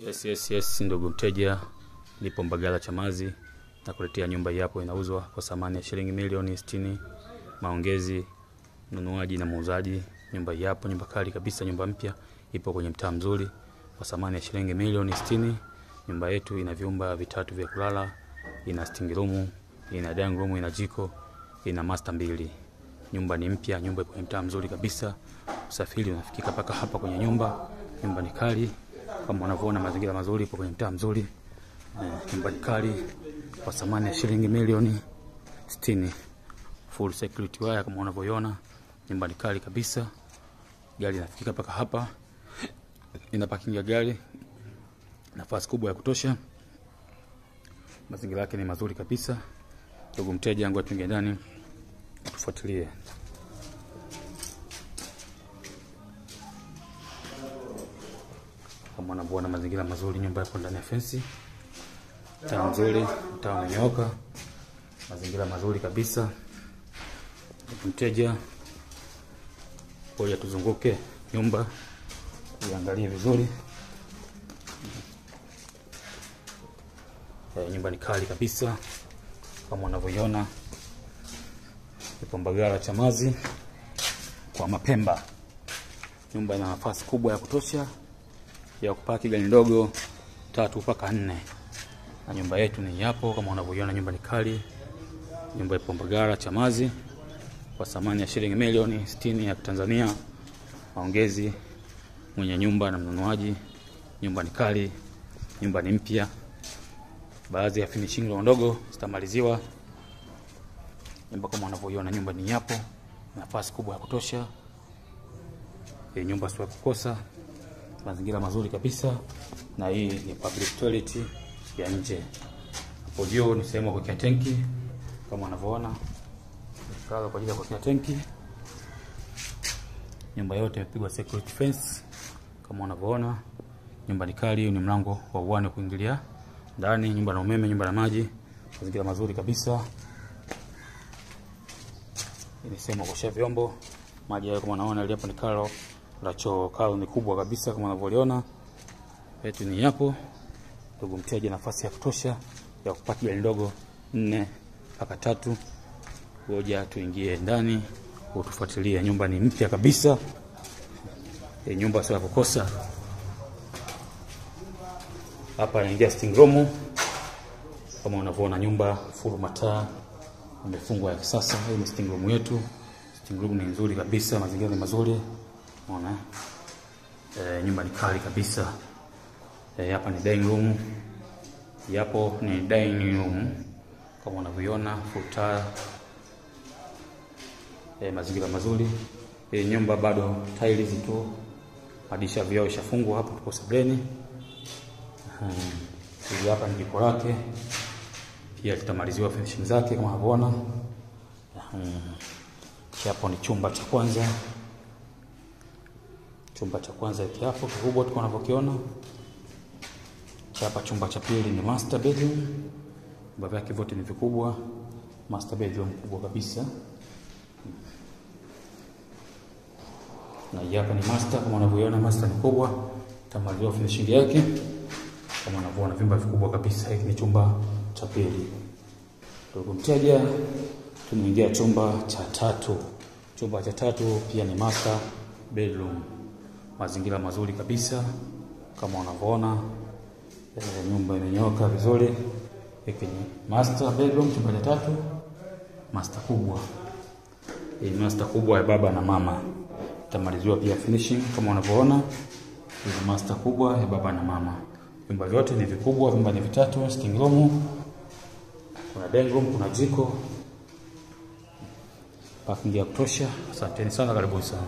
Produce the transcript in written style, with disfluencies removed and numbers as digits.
Yes, ndugu mteja, nipo Mbagala Chamazi na kuletea nyumba hii hapo inauzwa kwa thamani ya shilingi milioni 60. Maongezi, mnunuaji na muuzaji. Nyumba hii hapo, nyumba kali kabisa, nyumba mpya, ipo kwenye mtaa mzuri kwa thamani ya shilingi milioni 60. Nyumba yetu ina vyumba vitatu vya kulala, ina sitting room, ina dining room, ina jiko, ina master 2. Nyumba ni mpya, nyumba ipo kwenye mtaa mzuri kabisa. Usafiri unafikika paka hapa kwenye nyumba. Nyumba ni kali kama unavyoona, mazingira mazuri, ipo kwenye mtaa mzuri. Nyumba ni kali kwa thamani ya shilingi milioni 60. Full security wire kama unavyoona. Nyumba ni kali kabisa. Gari inafikika paka hapa. Ina parking ya gari, nafasi kubwa ya kutosha. Mazingira yake ni mazuri kabisa. Ndugu mteja, ngoja tuingie ndani tufuatilie. Kama unavyoona, mazingira mazuri, nyumba ipo ndani ya fence. Taa nzuri, taa umenyooka. Mazingira mazuri kabisa. Mteja, ngoja tuzunguke nyumba uangalie vizuri. Nyumba ni kali kabisa kama unavyoiona. Ipo Mbagala Chamazi kwa Mapemba. Nyumba ina nafasi kubwa ya kutosha ya kupaki gari ndogo 3 mpaka 4. Na nyumba yetu ni hapo kama unavyoiona. Nyumba ni kali. Nyumba ipo Mbagala Chamazi kwa thamani ya shilingi milioni 60 ya Tanzania. Maongezi, mwenye nyumba na mnunuaji. Nyumba ni kali, nyumba ni mpya. Baadhi ya finishing ndogo zitamaliziwa. Nyumba kama unavyoiona, nyumba ni hapo, nafasi kubwa ya kutosha. Nyumba sio kukosa. Mazingira mazuri kabisa. Na hii ni public toilet ya nje. Hapo juu ni sehemu ya kuweka tenki kama unavyoona. Kwa ajili ya kuweka tenki. Nyumba yote imepigwa security fence kama unavyoona. Nyumba ni kali, ni mlango wa uani kuingilia ndani. Nyumba na umeme, nyumba na maji. Mazingira mazuri kabisa. Ni sehemu ya kuosha vyombo. Maji hayo kama unaona hapo ni kalo la choo. Kalo ni kubwa kabisa kama unavyoona. Yetu ni hapo. Ndugu mteja, nafasi ya kutosha ya kupaki gari ndogo 4 mpaka 3. Ngoja tuingie ndani utufuatilie. Nyumba ni mpya kabisa. Nyumba sio kukosa. Hapa inaingia sitting room. Kama unavyoona, nyumba full mataa, imefungwa ya kisasa. Hii ni sitting room yetu. Sitting room ni nzuri kabisa, mazingira ni mazuri. Unaona? Nyumba ni kali kabisa. Hapa ni dining room. Hapo ni dining room. Kama unavyoona, full taa. Mazingira mazuri. Nyumba bado tiles tu. Madisha vioo shafungwa. Hapo tuko sebuleni. Hili hapa ni jiko lake. Pia tutamaliziwa finishing zake kama unavyoona. Hapo ni chumba cha kwanza. Chumba cha kwanza hiki hapo kikubwa tuko unavyokiona. Hapa chumba cha pili ni master bedroom. Vyumba vyake vyote ni vikubwa. Master bedroom kubwa kabisa. Na hapa ni master kama unavyoona, master ni kubwa. Tutamaliziwa finishing yake kama unavyoona, vyumba vikubwa kabisa. Hiki ni chumba cha pili. Ndugu mteja, tunaingia chumba cha 3. Chumba cha 3 pia ni master bedroom. Mazingira mazuri kabisa kama unavyoona. Nyumba imenyooka vizuri. Hiki ni master bedroom, chumba cha 3. Master kubwa. Hii master kubwa ya baba na mama. Tutamaliziwa pia finishing kama unavyoona. Hii master kubwa ya baba na mama. Vyumba vyote ni vikubwa, vyumba ni vitatu, sitting room, kuna dining room, kuna jiko, parking ya kutosha. Asanteni sana, karibuni sana.